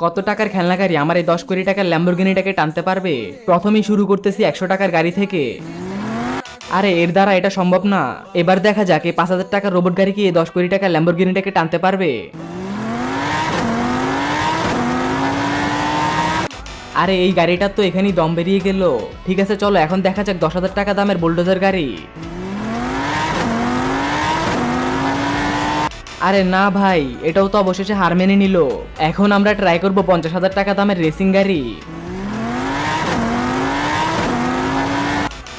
কত টাকার খেলনা গাড়ি আমার এই 10 কোটি টাকার ল্যাম্বরগিনিটাকে টানতে পারবে? প্রথমেই শুরু করতেছি 100 টাকার গাড়ি থেকে। আরে এর দ্বারা এটা সম্ভব না। এবার দেখা যাক এই 5,000 টাকার রোবট গাড়ি কি এই 10 কোটি টাকার ল্যাম্বরগিনিটাকে টানতে পারবে। আরে এই গাড়িটার তো এখানেই দম বেরিয়ে গেল। ঠিক আছে চলো এখন দেখা যাক 10,000 টাকা দামের বুলডোজার গাড়ি। আরে না ভাই, এটাও তো অবশেষে হার মেনে নিল। এখন আমরা ট্রাই করব 50,000 টাকা দামের রেসিং গাড়ি।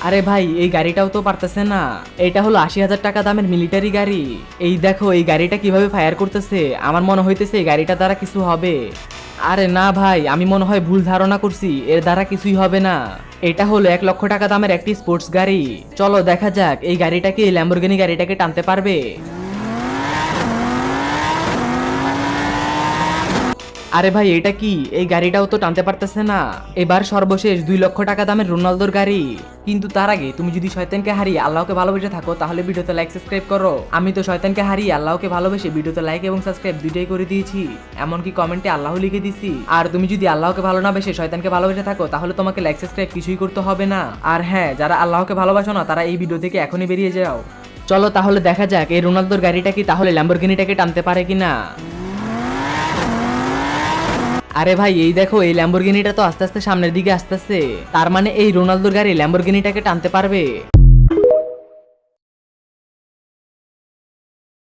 আরে ভাই এই গাড়িটাও তো পারতেছে না। এটা হলো 80,000 টাকা দামের মিলিটারি গাড়ি। এই দেখো এই গাড়িটা কিভাবে ফায়ার করতেছে। আমার মনে হইতেছে এই গাড়িটা দ্বারা কিছু হবে। আরে না ভাই, আমি মনে হয় ভুল ধারণা করছি, এর দ্বারা কিছুই হবে না। এটা হলো 1 লক্ষ টাকা দামের একটি স্পোর্টস গাড়ি। চলো দেখা যাক এই গাড়িটা কি ল্যাম্বরগিনি গাড়িটাকে টানতে পারবে। আরে ভাই এটা কি, এই গাড়িটাও তো টানতে পারতেছে না। এবার সর্বশেষ 2 লক্ষ টাকা দামের রোনালদোর গাড়ি। কিন্তু তার আগে তুমি যদি শয়তানকে হারিয়ে আল্লাহকে ভালোবেসে থাকো তাহলে ভিডিওতে লাইক সাবস্ক্রাইব করো। আমি তো শয়তানকে হারিয়ে আল্লাহকে ভালোবেসে ভিডিওতে লাইক এবং সাবস্ক্রাইব দুইটাই করে দিয়েছি। এমনকি কমেন্টে আল্লাহ লিখে দিছি। আর তুমি যদি আল্লাহকে ভালো না বেসে শয়তানকে ভালোবেসে থাকো তাহলে তোমাকে লাইক সাবস্ক্রাইব কিছুই করতে হবে না। আর হ্যাঁ, যারা আল্লাহকে ভালোবাসো না তারা এই ভিডিও থেকে এখনই বেরিয়ে যাও। চলো তাহলে দেখা যাক এই রোনালদোর গাড়িটা কি তাহলে ল্যাম্বরগিনিটাকে টানতে পারে কিনা। আরে ভাই এই দেখো এই ল্যাম্বরগিনিটা তো আস্তে আস্তে সামনের দিকে আসতেছে। তার মানে এই রোনালদোর গাড়ি ল্যাম্বরগিনিটাকে টানতে পারবে।